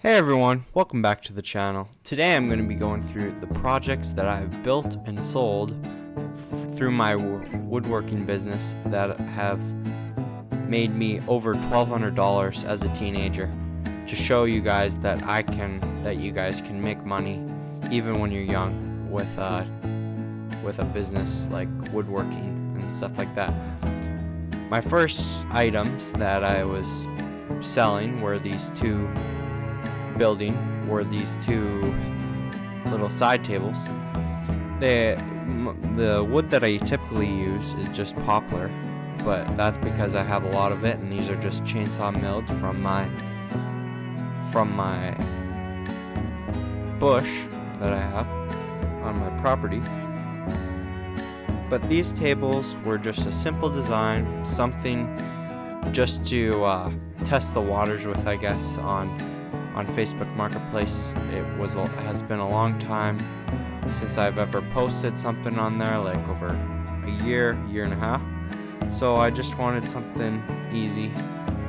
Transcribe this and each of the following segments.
Hey everyone, welcome back to the channel. Today I'm going to be going through the projects that I've built and sold through my woodworking business that have made me over $1,200 as a teenager, to show you guys that you guys can make money even when you're young with a business like woodworking and stuff like that. My first items that I was selling were these two little side tables. The wood that I typically use is just poplar, but that's because I have a lot of it, and these are just chainsaw milled from my bush that I have on my property. But these tables were just a simple design, something just to test the waters with, I guess, on Facebook Marketplace. It has been a long time since I've ever posted something on there, like over a year and a half. So I just wanted something easy,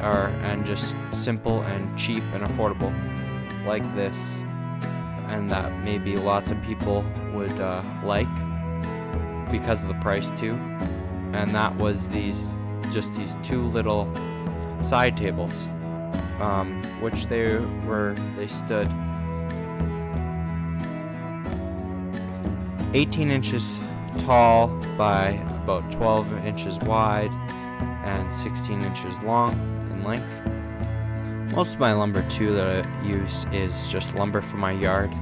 and just simple and cheap and affordable like this, and that maybe lots of people would like because of the price too. And that was these two little side tables, which they stood 18 inches tall by about 12 inches wide and 16 inches long in length. Most of my lumber too that I use is just lumber from my yard,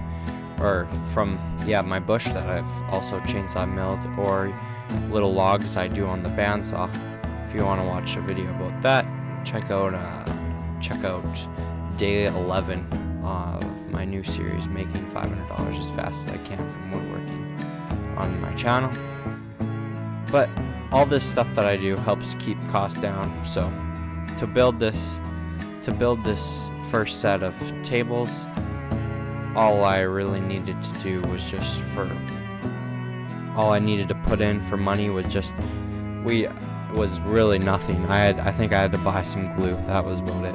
or from my bush that I've also chainsaw milled, or little logs I do on the bandsaw. If you want to watch a video about that, check out day 11 of my new series, Making $500 as Fast as I Can from Woodworking, on my channel. But all this stuff that I do helps keep costs down. So to build this first set of tables, all I really needed to do was all I needed to put in for money was really nothing. I think I had to buy some glue. That was about it.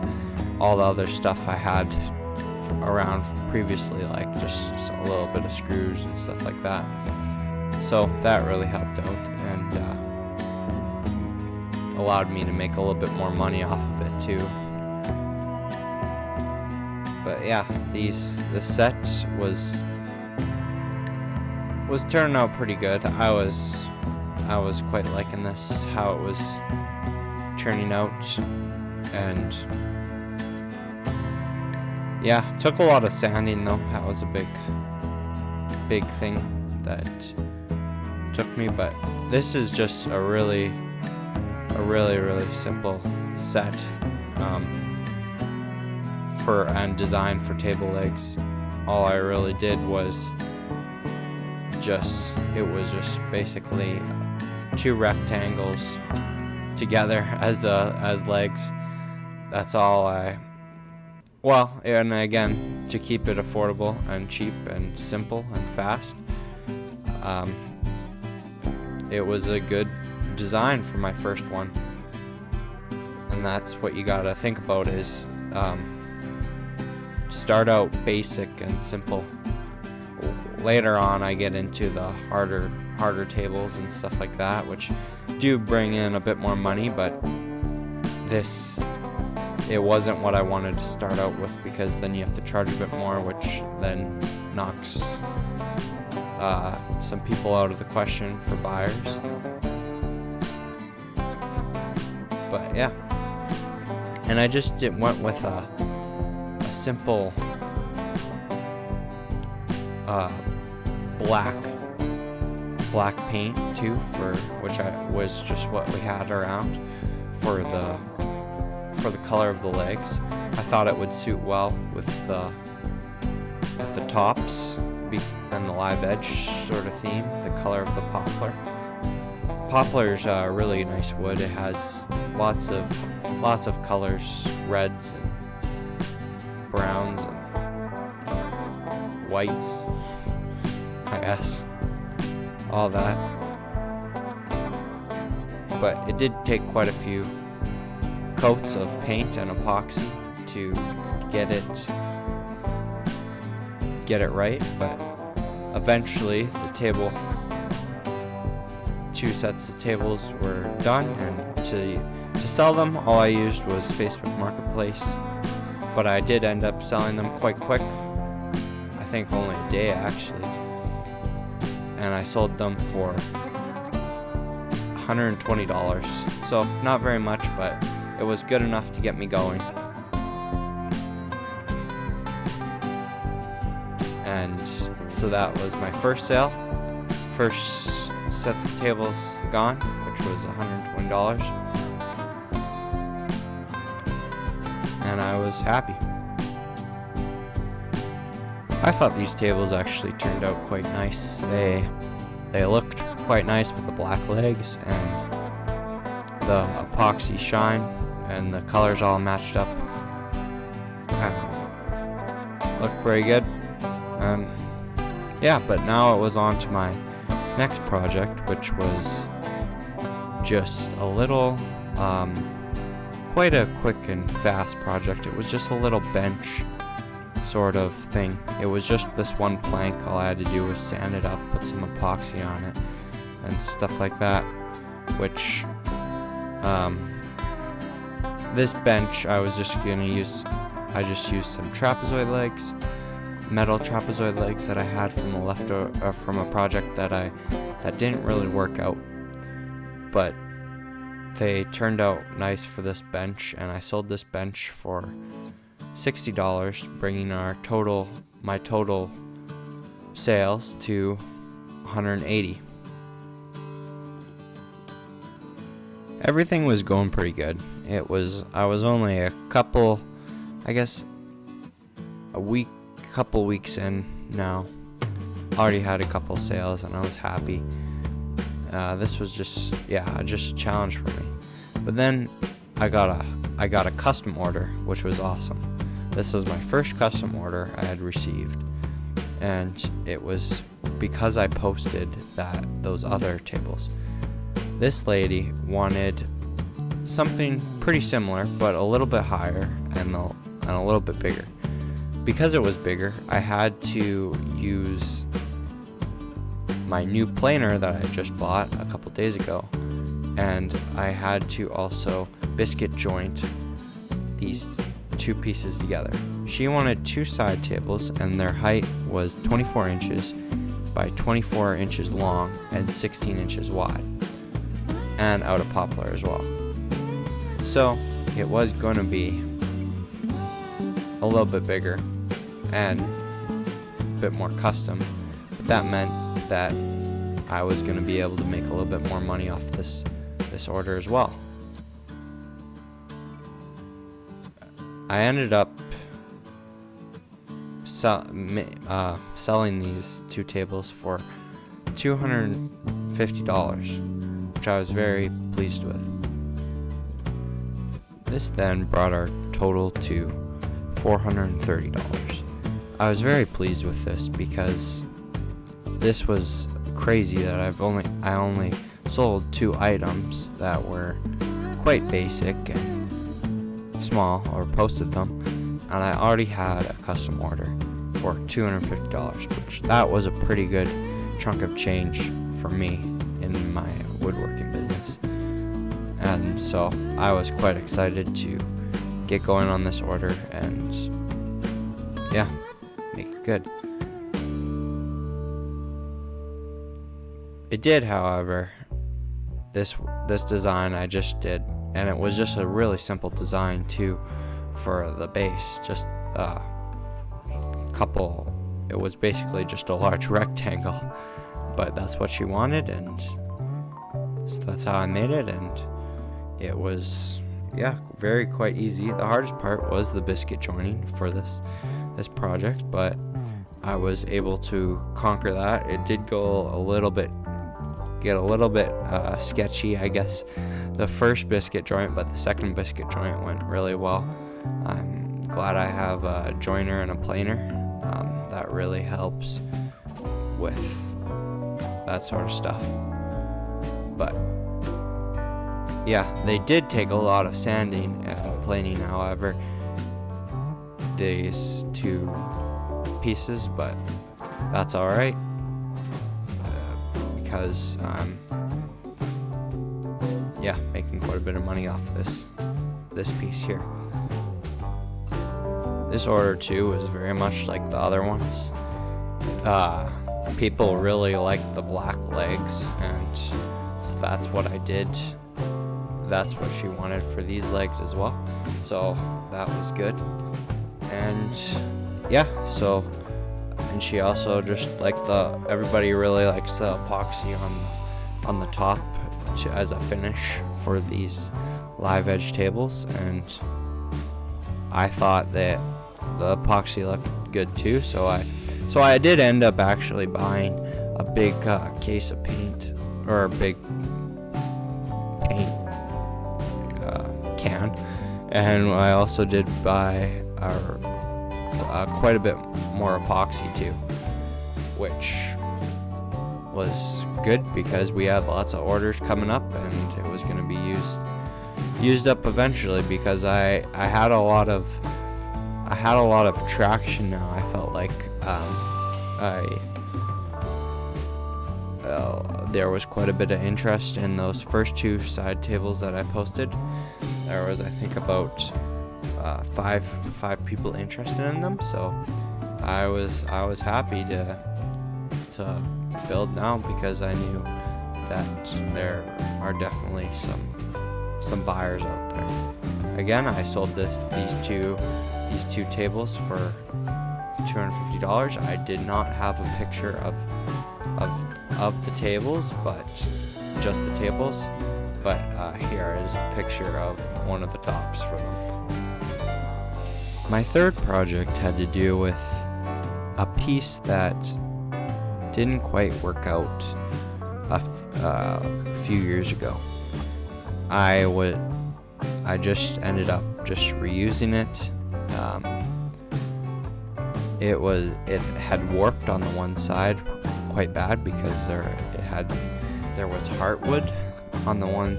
All the other stuff I had around previously, like just a little bit of screws and stuff like that. So that really helped out, and allowed me to make a little bit more money off of it too. But yeah, the set was turning out pretty good. I was quite liking this, how it was turning out, and yeah, took a lot of sanding though. That was a big thing that took me. But this is just a really simple set, designed for table legs. All I really did was just basically two rectangles together as legs. That's all and again, to keep it affordable and cheap and simple and fast, it was a good design for my first one. And that's what you gotta think about, is start out basic and simple. Later on I get into the harder tables and stuff like that, which do bring in a bit more money, but it wasn't what I wanted to start out with, because then you have to charge a bit more, which then knocks some people out of the question for buyers. But yeah, and I just went with a simple black paint too, which was just what we had around for the color of the legs. I thought it would suit well with the tops and the live edge sort of theme, the color of the poplar. Poplar's a really nice wood. It has lots of colors, reds and browns and whites, I guess, all that. But it did take quite a few coats of paint and epoxy to get it get it right, but eventually the 2 sets of tables were done, and to sell them, all I used was Facebook Marketplace, but I did end up selling them quite quick. I think only a day actually, and I sold them for $120, so not very much, but it was good enough to get me going. And so that was my first sale. First sets of tables gone, which was $120, and I was happy. I thought these tables actually turned out quite nice. They looked quite nice with the black legs and the epoxy shine, and the colors all matched up. Looked pretty good. Yeah, but now it was on to my next project, which was just a little, quite a quick and fast project. It was just a little bench sort of thing. It was just this one plank. All I had to do was sand it up, put some epoxy on it, and stuff like that, which, this bench I just used some trapezoid legs, metal trapezoid legs that I had from from a project that didn't really work out, but they turned out nice for this bench, and I sold this bench for $60, bringing my total sales to $180. Everything was going pretty good. I was only a couple weeks in now. Already had a couple sales, and I was happy. This was just a challenge for me. But then I got a custom order, which was awesome. This was my first custom order I had received, and it was because I posted those other tables. This lady wanted something pretty similar, but a little bit higher and a little bit bigger. Because it was bigger, I had to use my new planer that I just bought a couple days ago, and I had to also biscuit joint these 2 pieces together. She wanted 2 side tables, and their height was 24 inches by 24 inches long and 16 inches wide, and out of poplar as well. So it was going to be a little bit bigger and a bit more custom, but that meant that I was going to be able to make a little bit more money off this order as well. I ended up selling these 2 tables for $250, which I was very pleased with. This then brought our total to $430. I was very pleased with this because this was crazy that I only sold 2 items that were quite basic and small, or posted them, and I already had a custom order for $250, which that was a pretty good chunk of change for me in my woodworking business. And so I was quite excited to get going on this order and make it good. It did, however, this design I just did, and it was just a really simple design too for the base. Just it was basically just a large rectangle, but that's what she wanted, and so that's how I made it, and it was very quite easy. The hardest part was the biscuit joining for this project, but I was able to conquer that. It did get a little bit sketchy, I guess, the first biscuit joint, but the second biscuit joint went really well. I'm glad I have a joiner and a planer. That really helps with that sort of stuff. But they did take a lot of sanding and planing. However, these 2 pieces, but that's alright, because I'm making quite a bit of money off this piece here. This order too is very much like the other ones. People really like the black legs, and so that's what I did. That's what she wanted for these legs as well, so that was good. And and she also just like everybody really likes the epoxy on the top as a finish for these live edge tables, and I thought that the epoxy looked good too, so I did end up actually buying a big case of paint, or a big paint can, and I also did buy quite a bit more epoxy too, which was good because we had lots of orders coming up, and it was going to be used up eventually, because I had a lot of traction now. I felt like there was quite a bit of interest in those first two side tables that I posted. There was, I think, about five people interested in them, so I was happy to build now, because I knew that there are definitely some buyers out there. Again, I sold these two tables for $250. I did not have a picture of the tables, but just the tables. But here is a picture of one of the tops for them. My third project had to do with a piece that didn't quite work out a few years ago. I just ended up just reusing it. It had warped on the one side quite bad, because there was heartwood on the one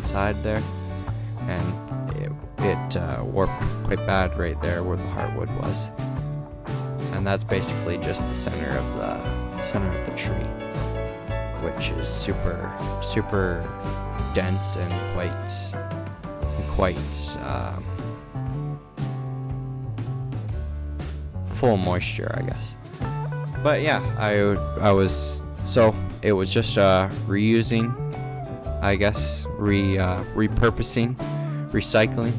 side there, and it warped quite bad right there where the heartwood was, and that's basically just the center of the tree, which is super dense and quite full of moisture, I guess. But yeah, it was just reusing, I guess, repurposing, recycling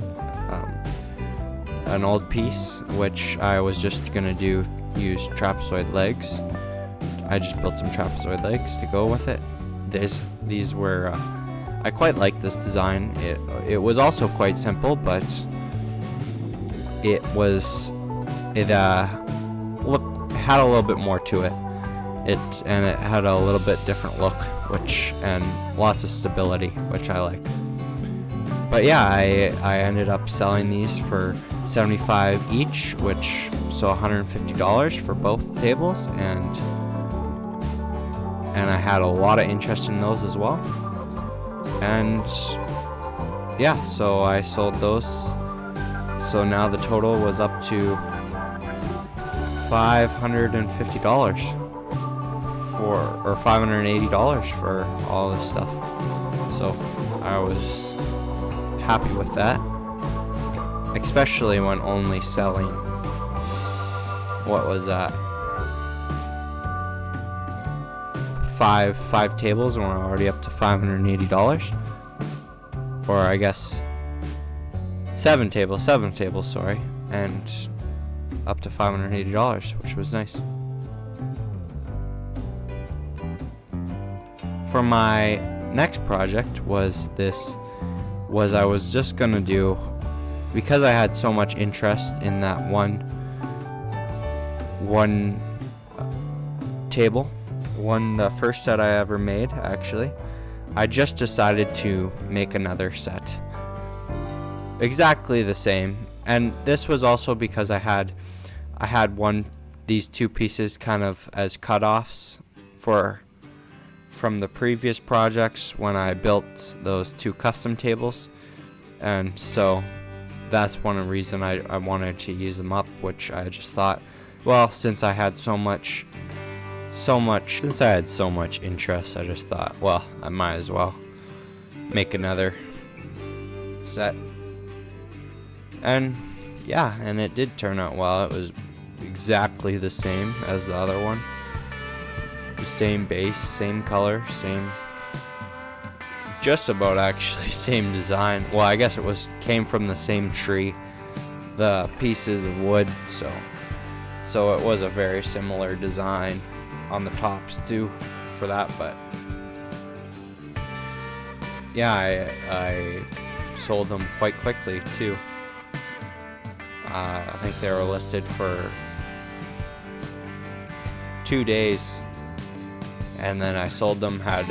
an old piece, which I was just gonna use trapezoid legs. I just built some trapezoid legs to go with it. These were I quite like this design. It was also quite simple, but it had a little bit more to it. It had a little bit different look, and lots of stability, which I like. But yeah, I ended up selling these for $75 each, so $150 for both tables, and I had a lot of interest in those as well. And yeah, so I sold those. So now the total was up to $550 or $580 for all this stuff. So I was happy with that, especially when only selling, what was that, five tables, and we're already up to $580, or I guess seven tables, sorry, and up to $580, which was nice. For my next project I was just gonna do, because I had so much interest in that one table, the first set I ever made, actually, I just decided to make another set exactly the same. And this was also because I had these two pieces kind of as cutoffs from the previous projects when I built those two custom tables, and so that's one reason I wanted to use them up, which I just thought well, since I had so much interest, I just thought, well, I might as well make another set. And yeah, and it did turn out well. It was exactly the same as the other one. The same base, same color, just about actually same design. Well, I guess it came from the same tree, the pieces of wood, so it was a very similar design on the tops too for that. But yeah, I sold them quite quickly too. I think they were listed for 2 days, and then I sold them. Had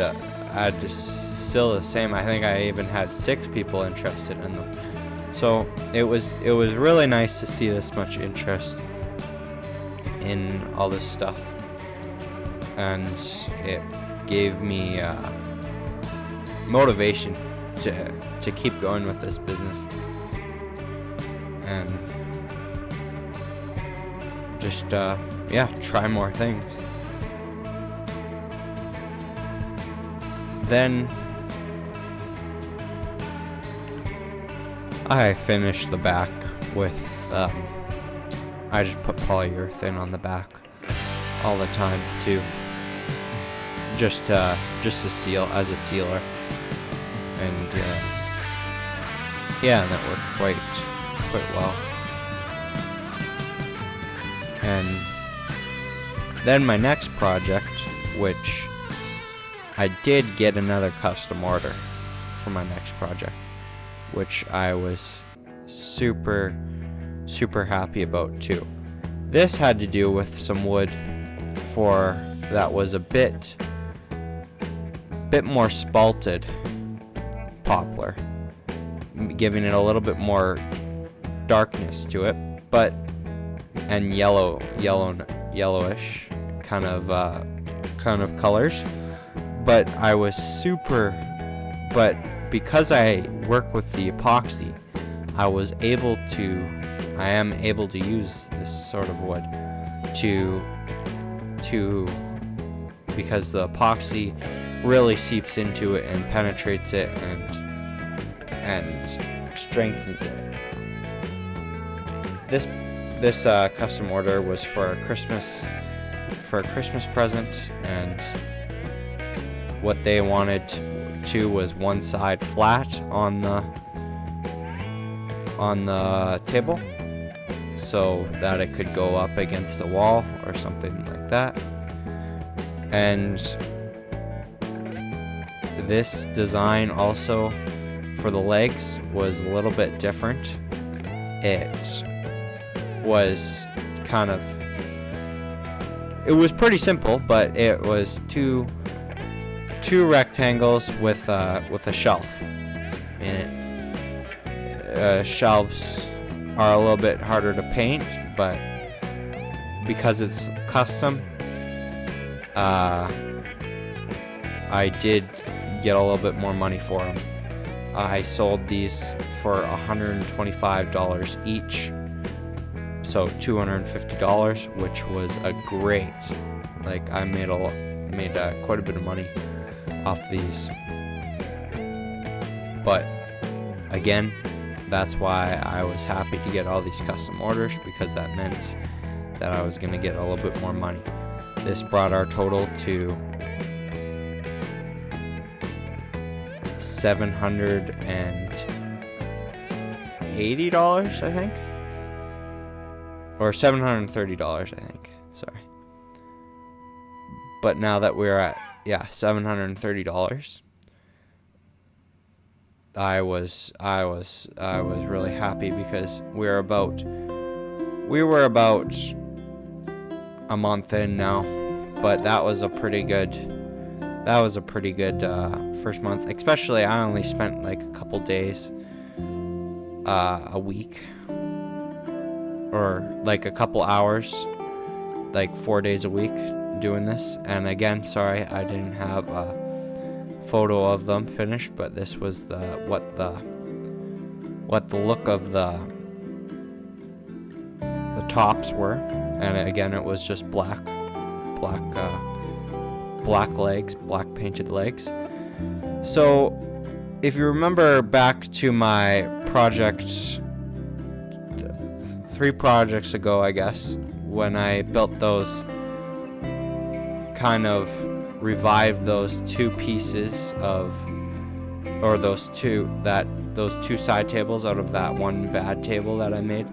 still the same. I think I even had 6 people interested in them. So it was really nice to see this much interest in all this stuff, and it gave me motivation to keep going with this business and just try more things. Then I finished the back with I just put polyurethane on the back all the time too, just to seal as a sealer, and and that worked quite well. And then my next project, which I did get another custom order for my next project, which I was super happy about too. This had to do with some wood that was a bit more spalted poplar, giving it a little bit more darkness to it, and yellowish kind of colors. But because I work with the epoxy, I am able to use this sort of wood because the epoxy really seeps into it and penetrates it and strengthens it. This custom order was for a Christmas present, and what they wanted to was one side flat on the table, so that it could go up against the wall or something like that. And this design also for the legs was a little bit different. It was pretty simple, but it was two rectangles with a shelf in it. Shelves are a little bit harder to paint, but because it's custom, I did get a little bit more money for them. I sold these for $125 each, so $250, which was a great. I made quite a bit of money off these. But again, that's why I was happy to get all these custom orders, because that meant that I was going to get a little bit more money. This brought our total to $780, I think, or $730, I think. Sorry. But now that we're at $730, I was really happy, because we were about a month in now, but that was a pretty good first month. Especially, I only spent a couple days a week, or a couple hours, 4 days a week doing this. And again, sorry I didn't have a photo of them finished, but this was what the look of the tops were. and again, it was just black legs, black painted legs. So if you remember back to my project 3 projects ago, I guess, when I built those, kind of revived those 2 pieces of, or those two side tables out of that one bad table that I made,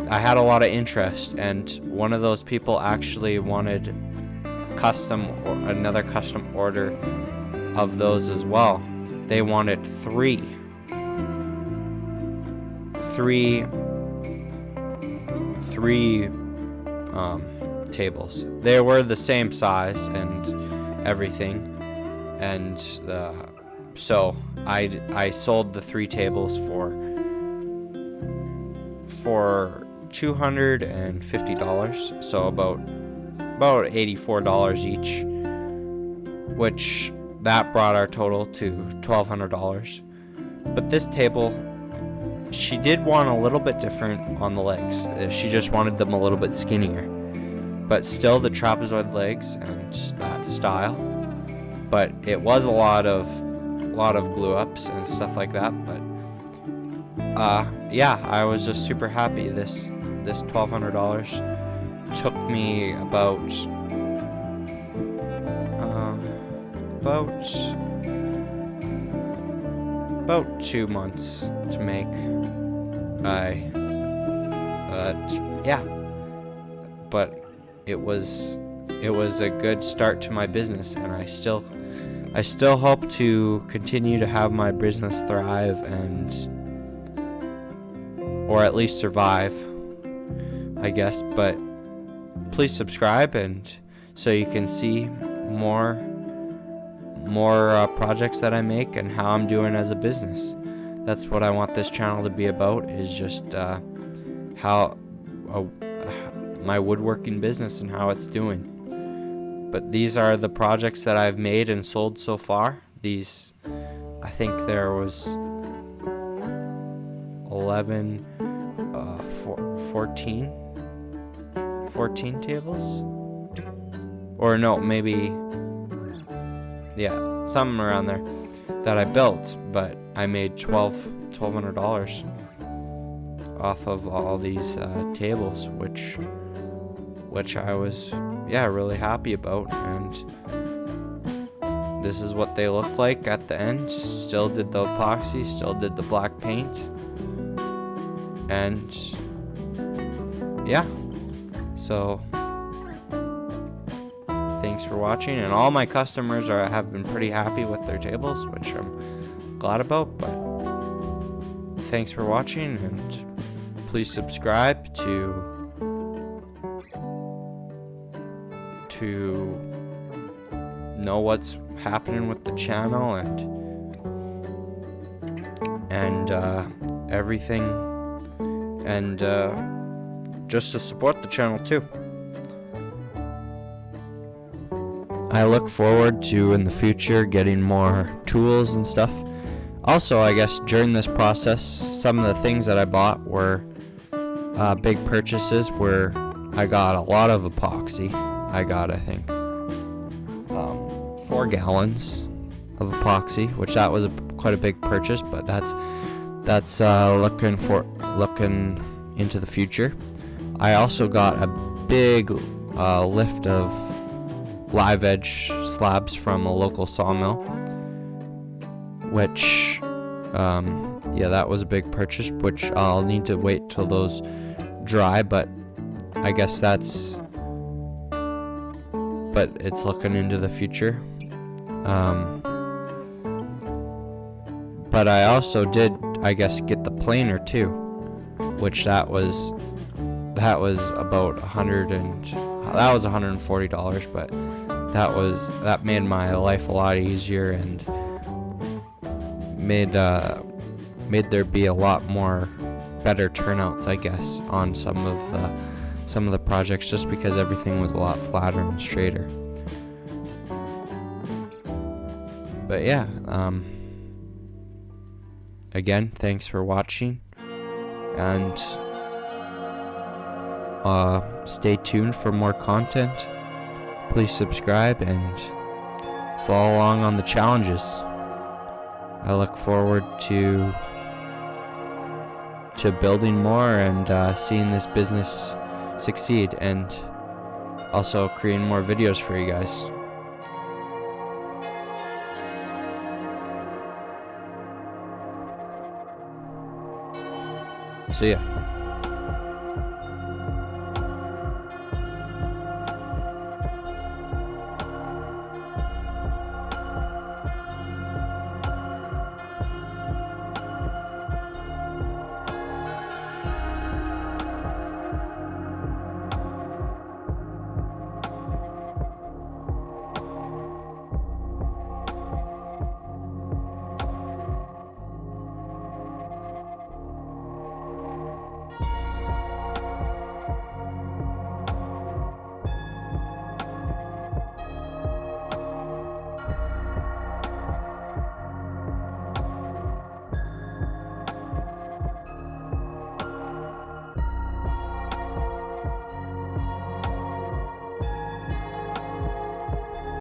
I had a lot of interest, and one of those people actually wanted another custom order of those as well. They wanted three tables. They were the same size and everything, and so I sold the 3 tables for $250, so about $84 each, which that brought our total to $1,200. But this table, she did want a little bit different on the legs. She just wanted them a little bit skinnier, but still the trapezoid legs and that style. But it was a lot of glue ups and stuff like that. But yeah, I was just super happy. This $1,200 took me about 2 months to make. Yeah, but it was a good start to my business, and I still hope to continue to have my business thrive, or at least survive, I guess. But please subscribe, and so you can see more projects that I make and how I'm doing as a business. That's what I want this channel to be about, is just how my woodworking business and how it's doing. But these are the projects that I've made and sold so far. These, I think there was 11, 14 tables? Or no, maybe, yeah, something around there that I built, but I made $1,200 off of all these tables, which I was really happy about. And this is what they look like at the end. Still did the epoxy, still did the black paint, and yeah, so thanks for watching. And all my customers have been pretty happy with their tables, which I'm glad about. But thanks for watching, and please subscribe to know what's happening with the channel and everything, and just to support the channel too. I look forward to, in the future, getting more tools and stuff. Also, I guess during this process, some of the things that I bought were big purchases, where I got a lot of epoxy. I got, I think, 4 gallons of epoxy, which that was quite a big purchase, but that's looking into the future. I also got a big lift of live edge slabs from a local sawmill, which that was a big purchase, which I'll need to wait till those dry, but I guess but it's looking into the future. But I also did, I guess, get the planer too, which that was about $140, but that made my life a lot easier, and made there be a lot more better turnouts, I guess, on some of the projects, just because everything was a lot flatter and straighter. But yeah, again, thanks for watching, and Stay tuned for more content. Please subscribe and follow along on the challenges. I look forward to building more and seeing this business succeed, and also creating more videos for you guys. So yeah.